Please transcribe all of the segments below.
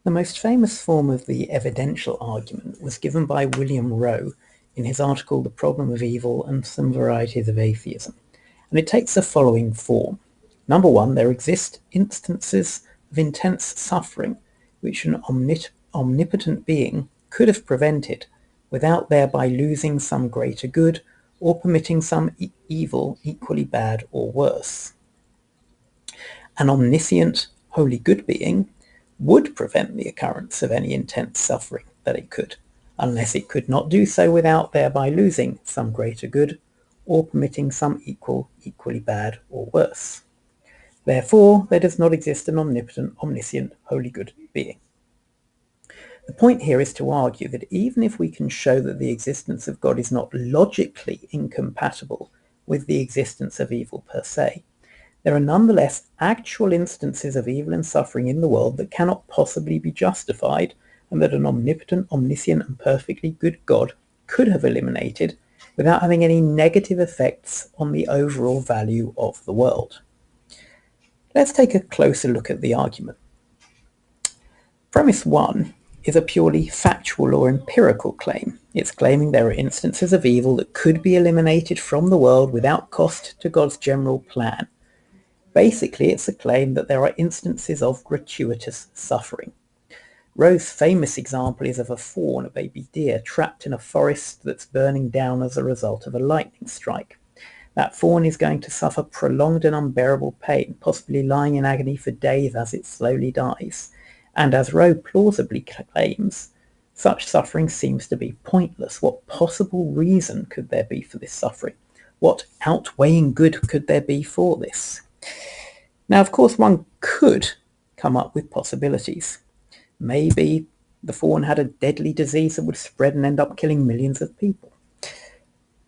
The most famous form of the evidential argument was given by William Rowe in his article The Problem of Evil and Some Varieties of Atheism, and it takes the following form. Number one, there exist instances of intense suffering which an omnipotent being could have prevented without thereby losing some greater good or permitting some evil equally bad or worse. An omniscient, wholly good being would prevent the occurrence of any intense suffering that it could, unless it could not do so without thereby losing some greater good or permitting some equally bad or worse. Therefore, there does not exist an omnipotent, omniscient, wholly good being. The point here is to argue that even if we can show that the existence of God is not logically incompatible with the existence of evil per se, there are nonetheless actual instances of evil and suffering in the world that cannot possibly be justified, and that an omnipotent, omniscient, and perfectly good God could have eliminated without having any negative effects on the overall value of the world. Let's take a closer look at the argument. Premise 1 is a purely factual or empirical claim. It's claiming there are instances of evil that could be eliminated from the world without cost to God's general plan. Basically, it's a claim that there are instances of gratuitous suffering. Rowe's famous example is of a fawn, a baby deer, trapped in a forest that's burning down as a result of a lightning strike. That fawn is going to suffer prolonged and unbearable pain, possibly lying in agony for days as it slowly dies. And as Rowe plausibly claims, such suffering seems to be pointless. What possible reason could there be for this suffering? What outweighing good could there be for this? Now, of course, one could come up with possibilities. Maybe the fawn had a deadly disease that would spread and end up killing millions of people.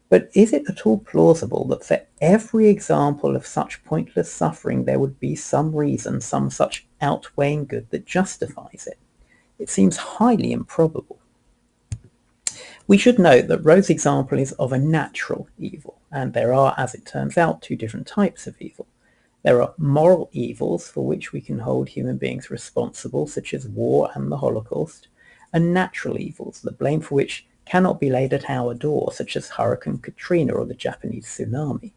But is it at all plausible that for every example of such pointless suffering there would be some reason, some such outweighing good that justifies it? It seems highly improbable. We should note that Rowe's example is of a natural evil, and there are, as it turns out, two different types of evil. There are moral evils for which we can hold human beings responsible, such as war and the Holocaust, and natural evils, the blame for which cannot be laid at our door, such as Hurricane Katrina or the Japanese tsunami.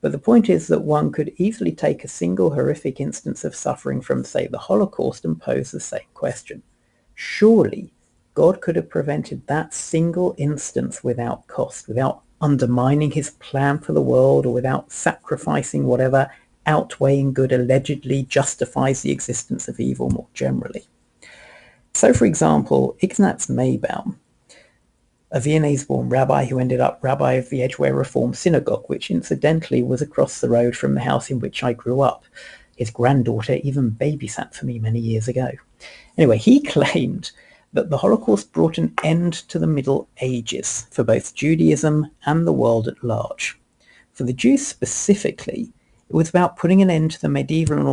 But the point is that one could easily take a single horrific instance of suffering from, say, the Holocaust and pose the same question. Surely God could have prevented that single instance without cost, without undermining his plan for the world, or without sacrificing whatever outweighing good allegedly justifies the existence of evil more generally. So, for example, Ignaz Maybaum, a Viennese-born rabbi who ended up rabbi of the Edgware Reform Synagogue, which incidentally was across the road from the house in which I grew up. His granddaughter even babysat for me many years ago. Anyway, he claimed that the Holocaust brought an end to the Middle Ages for both Judaism and the world at large. For the Jews specifically, it was about putting an end to the medieval and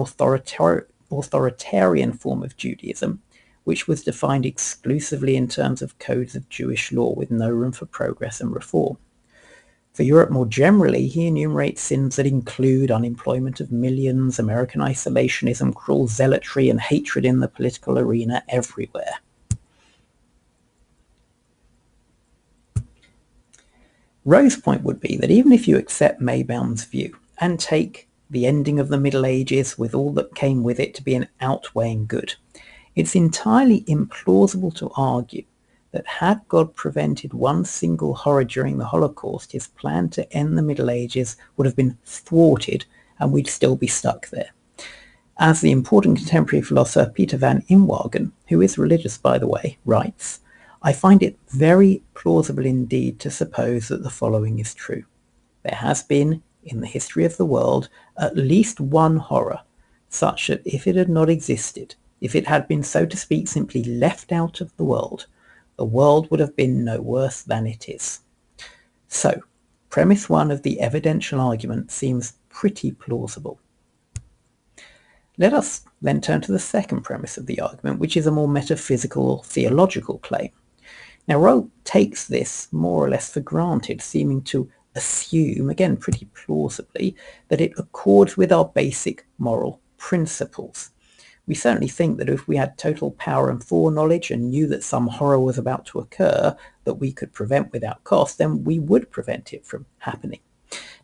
authoritarian form of Judaism, which was defined exclusively in terms of codes of Jewish law with no room for progress and reform. For Europe more generally, he enumerates sins that include unemployment of millions, American isolationism, cruel zealotry, and hatred in the political arena everywhere. Rowe's point would be that even if you accept Maybaum's view and take the ending of the Middle Ages with all that came with it to be an outweighing good, it's entirely implausible to argue that had God prevented one single horror during the Holocaust, his plan to end the Middle Ages would have been thwarted and we'd still be stuck there. As the important contemporary philosopher Peter van Inwagen, who is religious by the way, writes, I find it very plausible indeed to suppose that the following is true. There has been, in the history of the world, at least one horror, such that if it had not existed, if it had been, so to speak, simply left out of the world would have been no worse than it is. So, premise 1 of the evidential argument seems pretty plausible. Let us then turn to the second premise of the argument, which is a more metaphysical or theological claim. Now, Rowe takes this more or less for granted, seeming to assume, again pretty plausibly, that it accords with our basic moral principles. We certainly think that if we had total power and foreknowledge and knew that some horror was about to occur that we could prevent without cost, then we would prevent it from happening.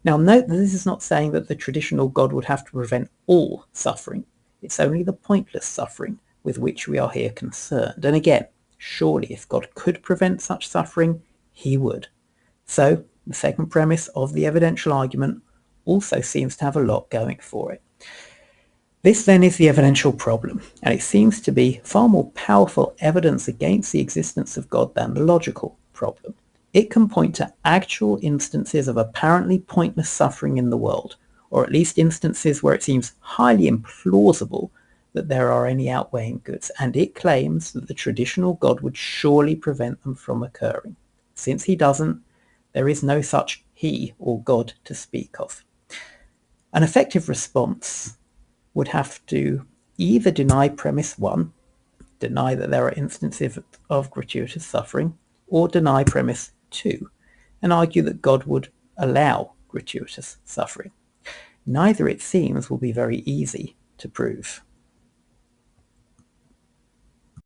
Now note that this is not saying that the traditional God would have to prevent all suffering. It's only the pointless suffering with which we are here concerned. And again, surely if God could prevent such suffering, he would. So the second premise of the evidential argument also seems to have a lot going for it. This then is the evidential problem, and it seems to be far more powerful evidence against the existence of God than the logical problem. It can point to actual instances of apparently pointless suffering in the world, or at least instances where it seems highly implausible that there are any outweighing goods, and it claims that the traditional God would surely prevent them from occurring. Since he doesn't, there is no such he or God to speak of. An effective response would have to either deny premise 1, deny that there are instances of gratuitous suffering, or deny premise 2, and argue that God would allow gratuitous suffering. Neither, it seems, will be very easy to prove.